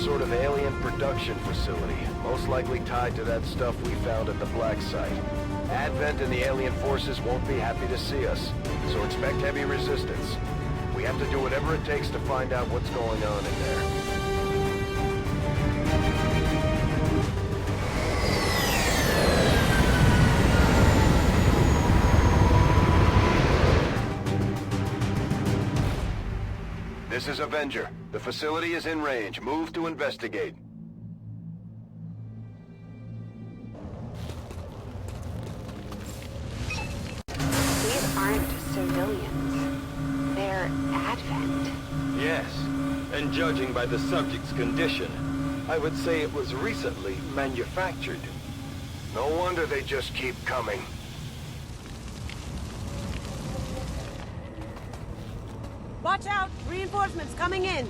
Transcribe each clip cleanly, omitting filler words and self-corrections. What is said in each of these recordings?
sort of alien production facility, most likely tied to that stuff we found at the Black Site. Advent and the alien forces won't be happy to see us, so expect heavy resistance. We have to do whatever it takes to find out what's going on in there. This is Avenger. The facility is in range. Move to investigate. These aren't civilians. They're Advent. Yes, and judging by the subject's condition, I would say it was recently manufactured. No wonder they just keep coming. Watch out! Reinforcements coming in!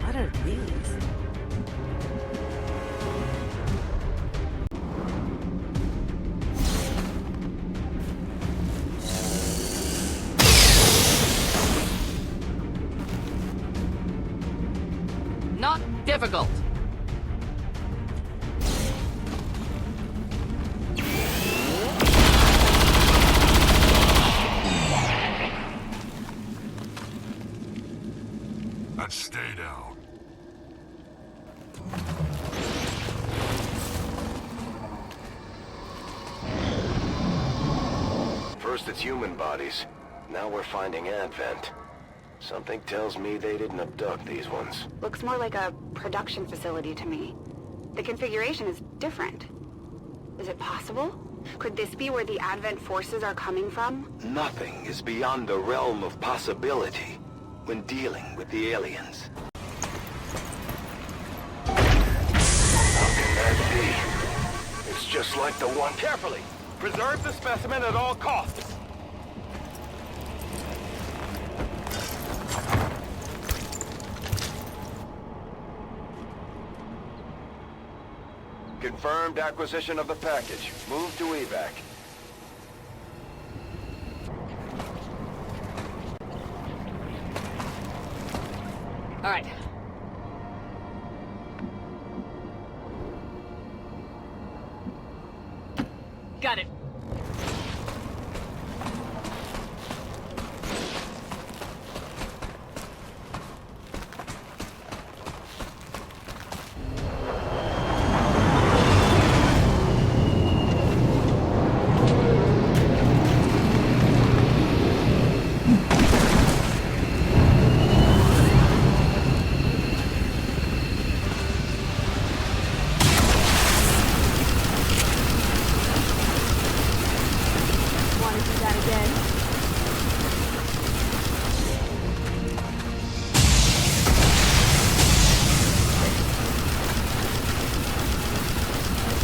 What are these? Not difficult. And stay down. First it's human bodies. Now we're finding Advent. Something tells me they didn't abduct these ones. Looks more like a production facility to me. The configuration is different. Is it possible? Could this be where the Advent forces are coming from? Nothing is beyond the realm of possibility when dealing with the aliens. How can that be? It's just like the one... Carefully! Preserve the specimen at all costs! Confirmed acquisition of the package. Move to evac. All right. Got it.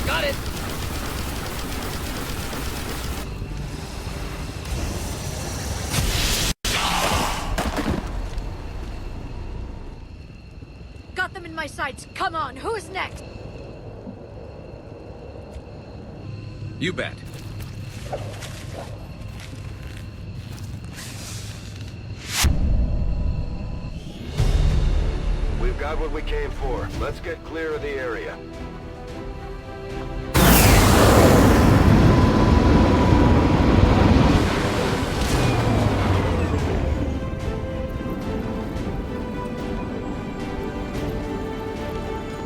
Got it! Got them in my sights. Come on, who's next? You bet. We've got what we came for. Let's get clear of the area.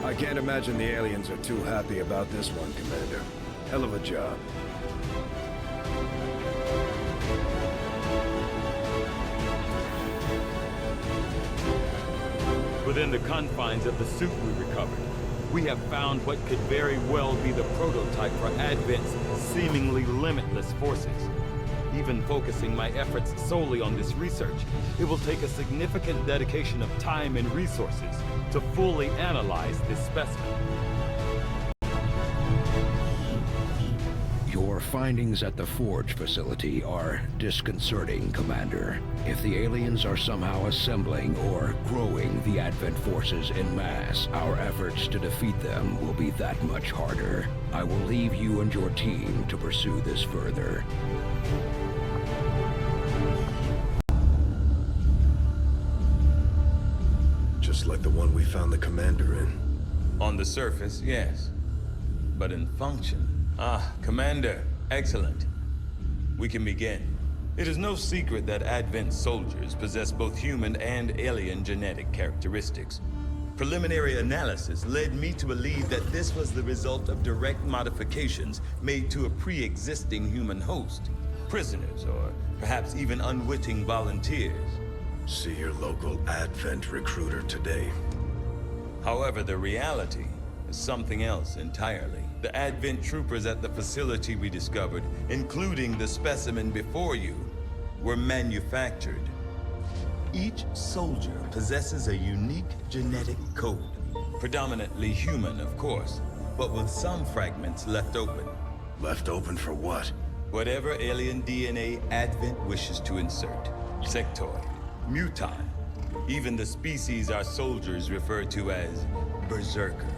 I can't imagine the aliens are too happy about this one, Commander. Hell of a job. Within the confines of the suit we recovered, we have found what could very well be the prototype for Advent's seemingly limitless forces. Even focusing my efforts solely on this research, it will take a significant dedication of time and resources to fully analyze this specimen. Your findings at the Forge facility are disconcerting, Commander. If the aliens are somehow assembling or growing the Advent forces en masse, our efforts to defeat them will be that much harder. I will leave you and your team to pursue this further. Just like the one we found the commander in. On the surface, yes. But in function... Commander, excellent. We can begin. It is no secret that Advent soldiers possess both human and alien genetic characteristics. Preliminary analysis led me to believe that this was the result of direct modifications made to a pre-existing human host. Prisoners, or perhaps even unwitting volunteers. See your local Advent recruiter today. However, the reality is something else entirely. The Advent troopers at the facility we discovered, including the specimen before you, were manufactured. Each soldier possesses a unique genetic code. Predominantly human, of course, but with some fragments left open. Left open for what? Whatever alien DNA Advent wishes to insert. Sectoid, mutant, even the species our soldiers refer to as Berserker.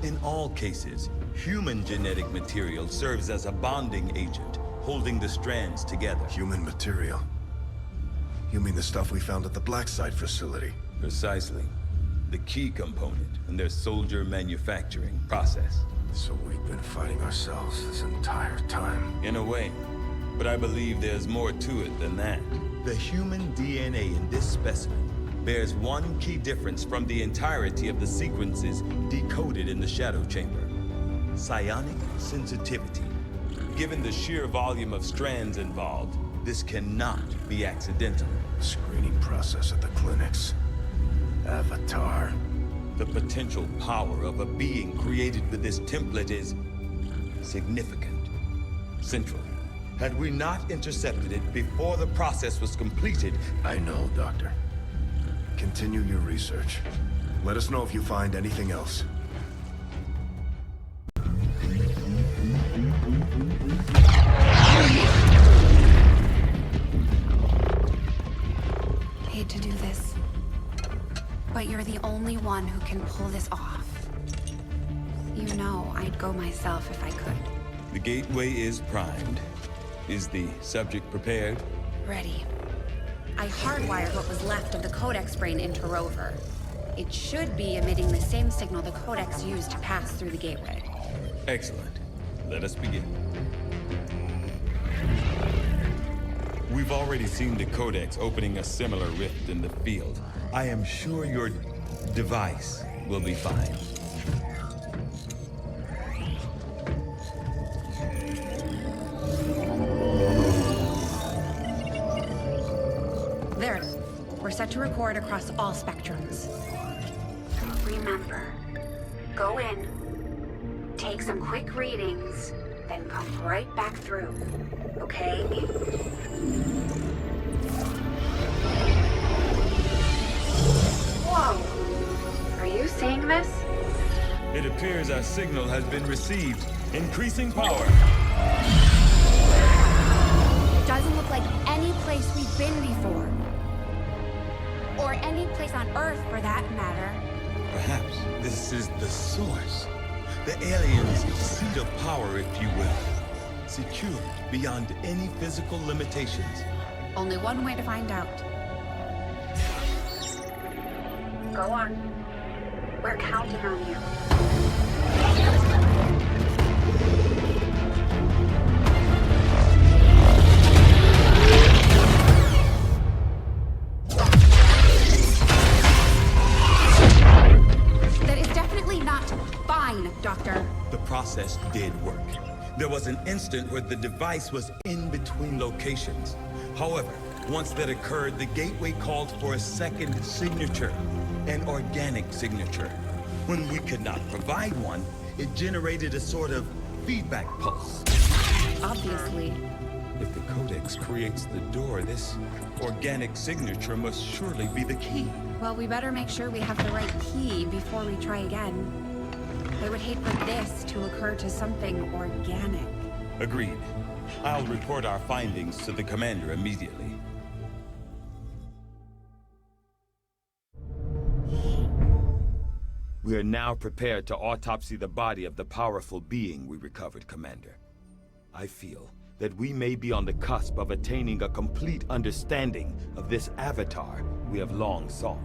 In all cases, human genetic material serves as a bonding agent, holding the strands together. Human material? You mean the stuff we found at the Blacksite facility? Precisely. The key component in their soldier manufacturing process. So we've been fighting ourselves this entire time. In a way. But I believe there's more to it than that. The human DNA in this specimen bears one key difference from the entirety of the sequences decoded in the Shadow Chamber. Psionic sensitivity. Given the sheer volume of strands involved, this cannot be accidental. Screening process at the clinics. Avatar. The potential power of a being created with this template is significant. Central. Had we not intercepted it before the process was completed... I know, Doctor. Continue your research. Let us know if you find anything else. Hate to do this, but you're the only one who can pull this off. You know I'd go myself if I could. The gateway is primed. Is the subject prepared? Ready. I hardwired what was left of the Codex brain into Rover. It should be emitting the same signal the Codex used to pass through the gateway. Excellent. Let us begin. We've already seen the Codex opening a similar rift in the field. I am sure your device will be fine. There. We're set to record across all spectrums. Remember, go in, take some quick readings, then come right back through, okay? Whoa! Are you seeing this? It appears our signal has been received. Increasing power. Doesn't look like any place we've been before. Or any place on Earth, for that matter. Perhaps this is the source. The aliens' seat of power, if you will. Secured beyond any physical limitations. Only one way to find out. Go on. We're counting on you. That is definitely not fine, Doctor. The process did work. There was an instant where the device was in between locations. However, once that occurred, the gateway called for a second signature, an organic signature. When we could not provide one, it generated a sort of feedback pulse. Obviously. If the Codex creates the door, this organic signature must surely be the key. Well, we better make sure we have the right key before we try again. I would hate for this to occur to something organic. Agreed. I'll report our findings to the commander immediately. We are now prepared to autopsy the body of the powerful being we recovered, Commander. I feel that we may be on the cusp of attaining a complete understanding of this avatar we have long sought.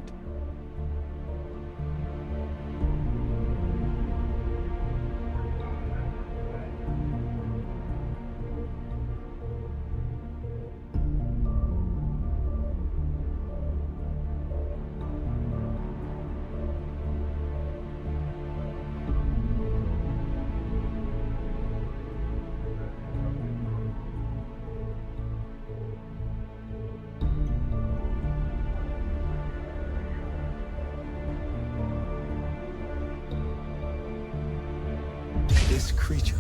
This creature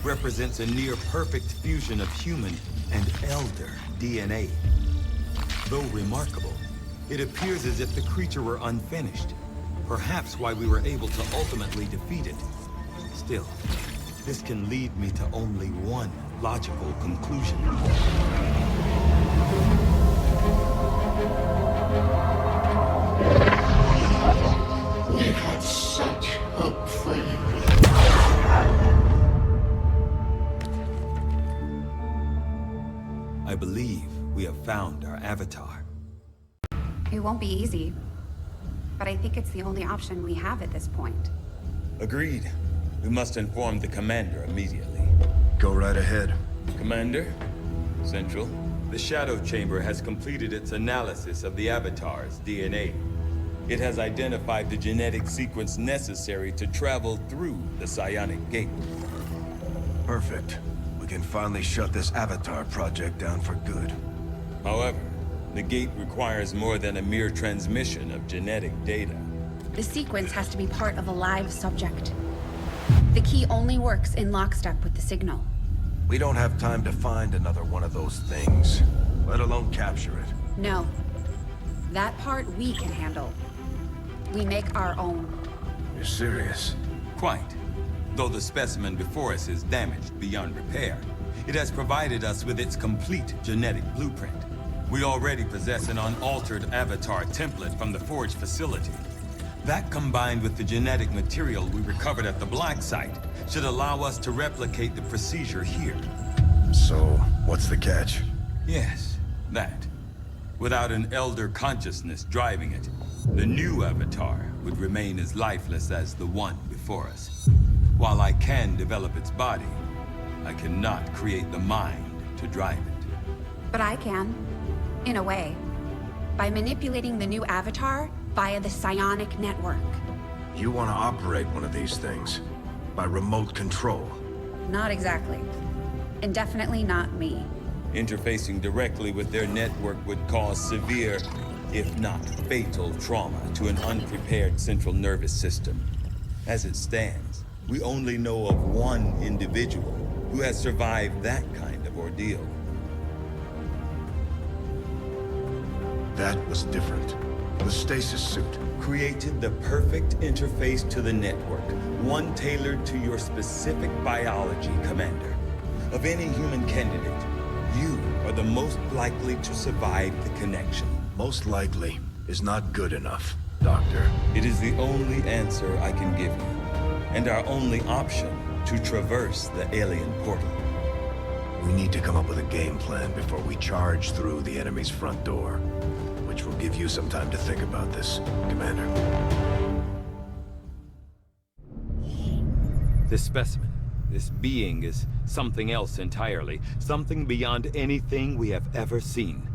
represents a near-perfect fusion of human and elder DNA. Though remarkable, it appears as if the creature were unfinished, perhaps why we were able to ultimately defeat it. Still, this can lead me to only one logical conclusion. We had such hope for you. I believe we have found our avatar. It won't be easy, but I think it's the only option we have at this point. Agreed. We must inform the commander immediately. Go right ahead. Commander, Central, the Shadow Chamber has completed its analysis of the Avatar's DNA. It has identified the genetic sequence necessary to travel through the Psionic Gate. Perfect. We can finally shut this Avatar project down for good. However, the gate requires more than a mere transmission of genetic data. The sequence has to be part of a live subject. The key only works in lockstep with the signal. We don't have time to find another one of those things, let alone capture it. No. That part we can handle. We make our own. You're serious? Quite. Though the specimen before us is damaged beyond repair, it has provided us with its complete genetic blueprint. We already possess an unaltered avatar template from the Forge facility. That, combined with the genetic material we recovered at the Black Site, should allow us to replicate the procedure here. So, what's the catch? Yes, that. Without an elder consciousness driving it, the new avatar would remain as lifeless as the one before us. While I can develop its body, I cannot create the mind to drive it. But I can. In a way. By manipulating the new avatar via the psionic network. You want to operate one of these things? By remote control? Not exactly. And definitely not me. Interfacing directly with their network would cause severe, if not fatal, trauma to an unprepared central nervous system. As it stands, we only know of one individual who has survived that kind of ordeal. That was different. The stasis suit. Created the perfect interface to the network, one tailored to your specific biology, Commander. Of any human candidate, you are the most likely to survive the connection. Most likely is not good enough, Doctor. It is the only answer I can give you, and our only option to traverse the alien portal. We need to come up with a game plan before we charge through the enemy's front door. Which will give you some time to think about this, Commander. This specimen, this being, is something else entirely. Something beyond anything we have ever seen.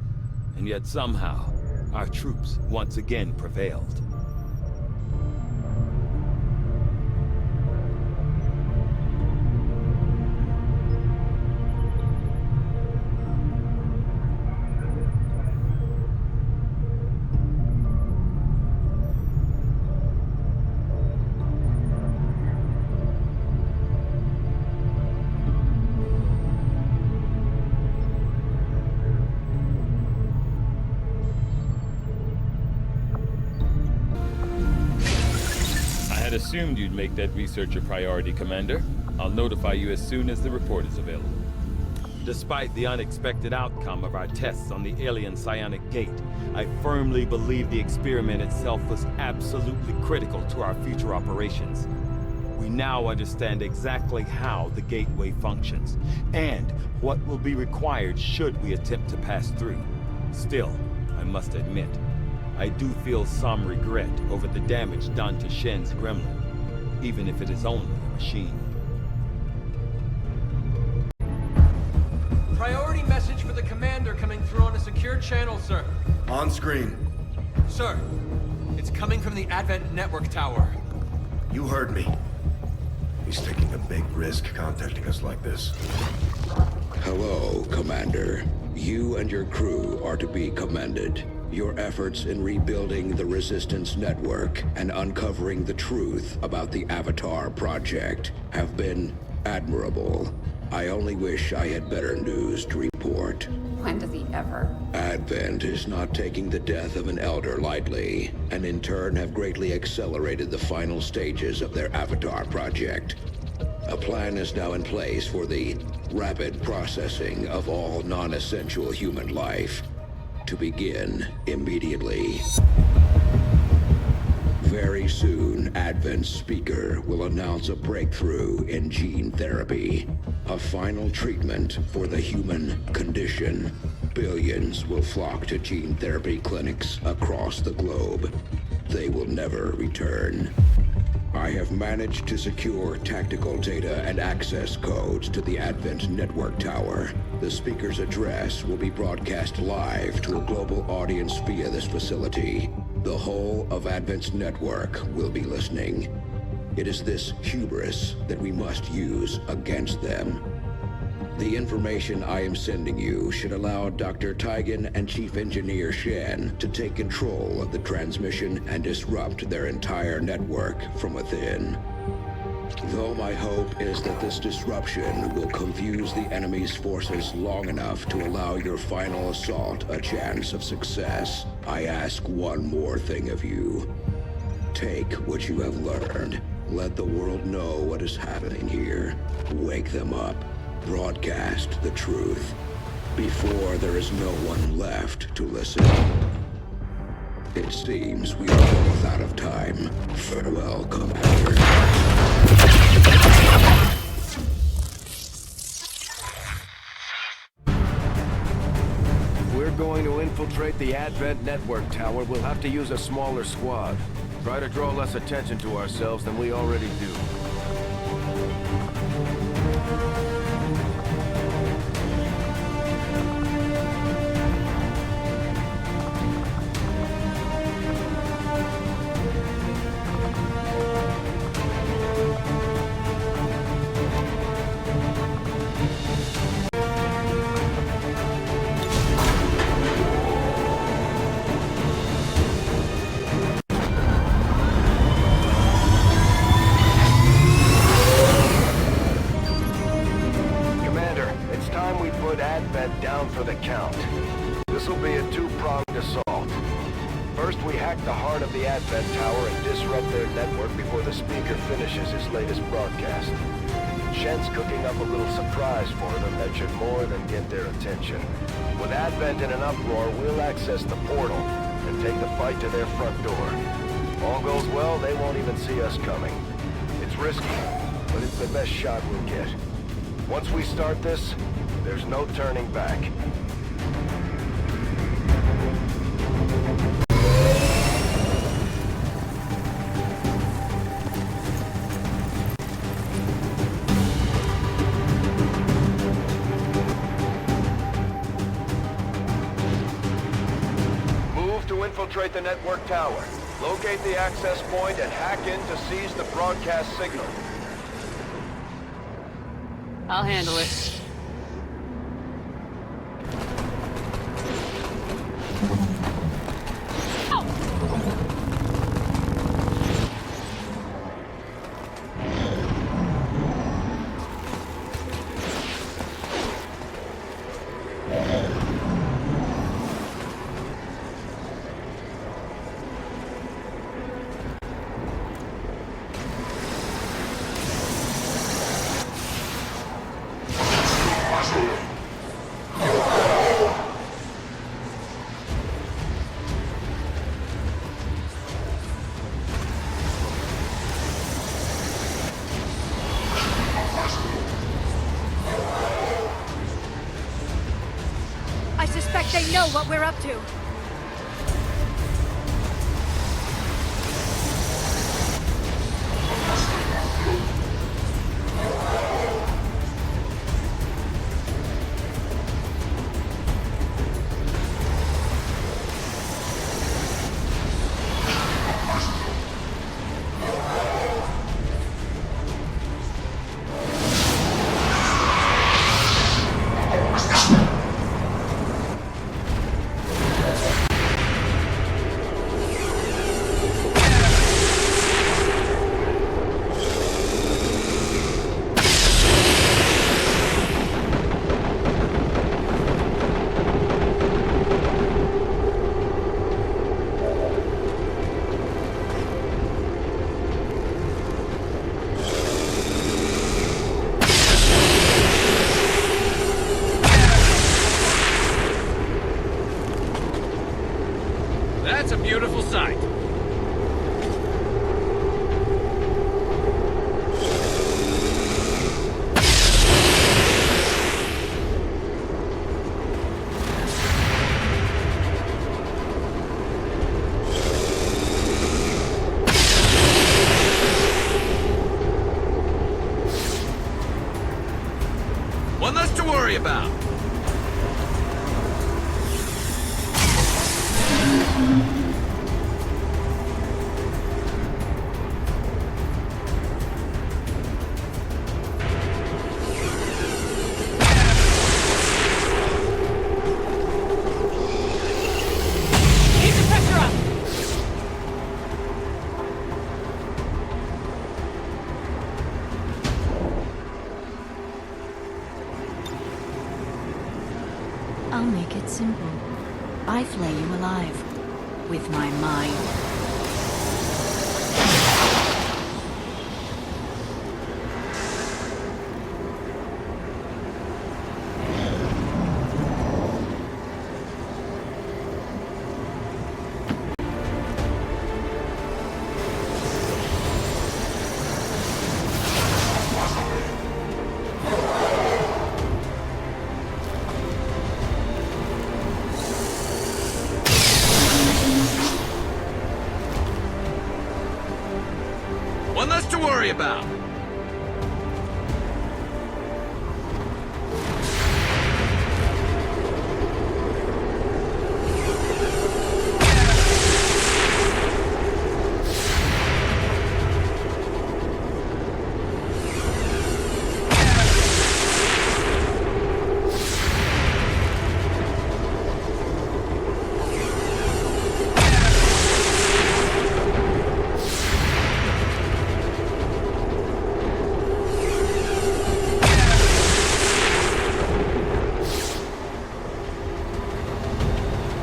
And yet somehow, our troops once again prevailed. Assumed you'd make that research a priority, Commander. I'll notify you as soon as the report is available. Despite the unexpected outcome of our tests on the alien psionic gate, I firmly believe the experiment itself was absolutely critical to our future operations. We now understand exactly how the gateway functions, and what will be required should we attempt to pass through. Still, I must admit, I do feel some regret over the damage done to Shen's gremlin, even if it is only a machine. Priority message for the commander coming through on a secure channel, sir. On screen. Sir, it's coming from the Advent Network Tower. You heard me. He's taking a big risk contacting us like this. Hello, Commander. You and your crew are to be commended. Your efforts in rebuilding the Resistance Network and uncovering the truth about the Avatar Project have been admirable. I only wish I had better news to report. When does he ever? Advent is not taking the death of an elder lightly, and in turn have greatly accelerated the final stages of their Avatar Project. A plan is now in place for the rapid processing of all non-essential human life, to begin immediately. Very soon, Advent's speaker will announce a breakthrough in gene therapy, a final treatment for the human condition. Billions will flock to gene therapy clinics across the globe. They will never return. I have managed to secure tactical data and access codes to the Advent Network Tower. The speaker's address will be broadcast live to a global audience via this facility. The whole of Advent's network will be listening. It is this hubris that we must use against them. The information I am sending you should allow Dr. Taigen and Chief Engineer Shen to take control of the transmission and disrupt their entire network from within. Though my hope is that this disruption will confuse the enemy's forces long enough to allow your final assault a chance of success, I ask one more thing of you. Take what you have learned. Let the world know what is happening here. Wake them up. Broadcast the truth before there is no one left to listen. It seems we are both out of time. Farewell, Commander. If we're going to infiltrate the Advent Network Tower, we'll have to use a smaller squad. Try to draw less attention to ourselves than we already do. Down for the count. This will be a two-pronged assault. First, we hack the heart of the Advent Tower and disrupt their network before the speaker finishes his latest broadcast. Shen's cooking up a little surprise for them that should more than get their attention. With Advent in an uproar, we'll access the portal and take the fight to their front door. All goes well, they won't even see us coming. It's risky, but it's the best shot we'll get. Once we start this, there's no turning back. Move to infiltrate the network tower. Locate the access point and hack in to seize the broadcast signal. I'll handle it. know what we're up to. That's a beautiful sight. One less to worry about. Keep the pressure up! I'll make it simple. I flay you alive. With my mind. One less to worry about.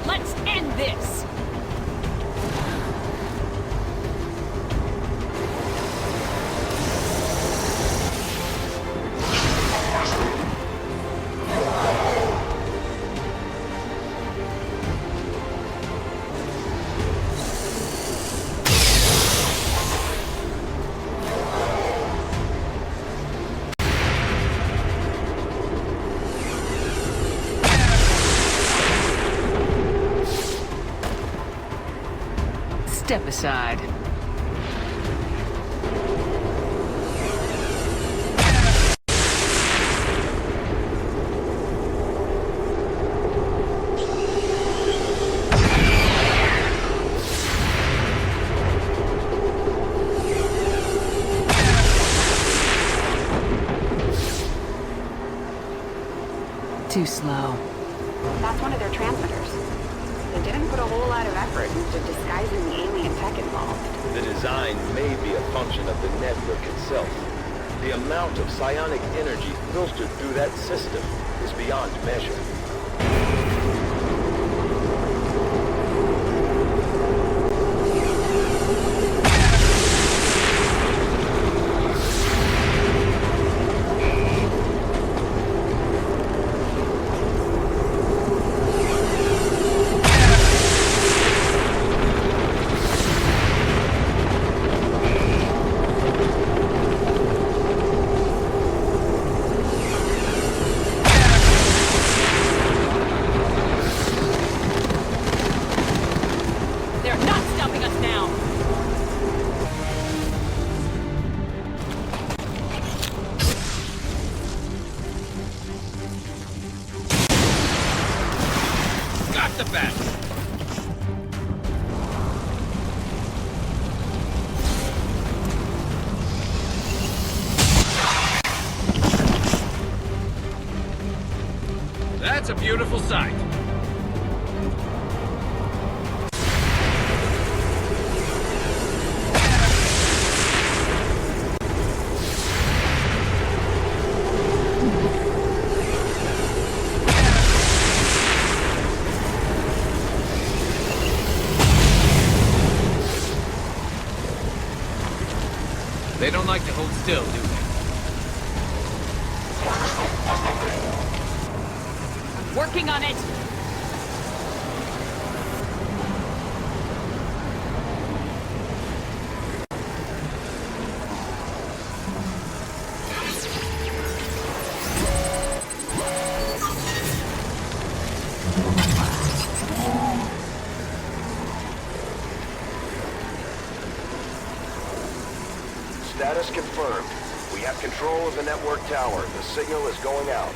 Let's end this! Step aside. Too slow. That's one of their transmitters. They didn't put a whole lot of effort into disguising the alien tech involved. The design may be a function of the network itself. The amount of psionic energy filtered through that system is beyond measure. beautiful sight. They don't like to hold still, do they? Working on it! Status confirmed. We have control of the network tower. The signal is going out.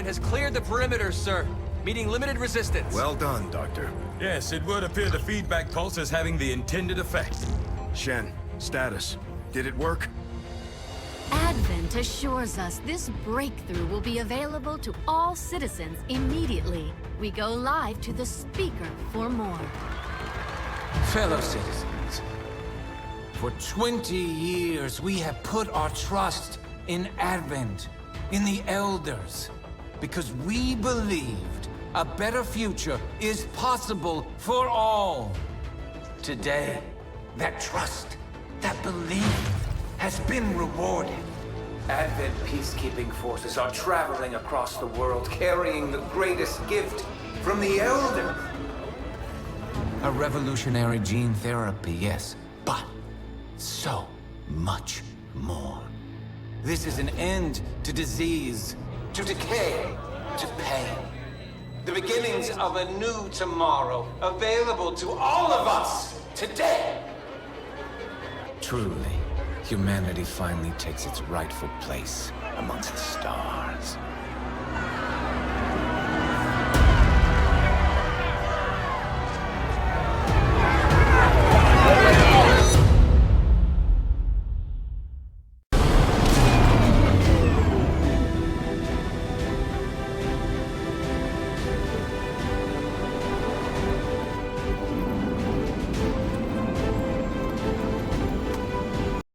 Has cleared the perimeter, sir. Meeting limited resistance. Well done, Doctor. Yes, it would appear the feedback pulse is having the intended effect. Shen, status. Did it work? Advent assures us this breakthrough will be available to all citizens immediately. We go live to the speaker for more. Fellow citizens, for 20 years we have put our trust in Advent, in the Elders, because we believed a better future is possible for all. Today, that trust, that belief, has been rewarded. Advent peacekeeping forces are traveling across the world, carrying the greatest gift from the Elders. A revolutionary gene therapy, yes, but so much more. This is an end to disease, to decay, to pain. The beginnings of a new tomorrow, available to all of us today. Truly, humanity finally takes its rightful place amongst the stars.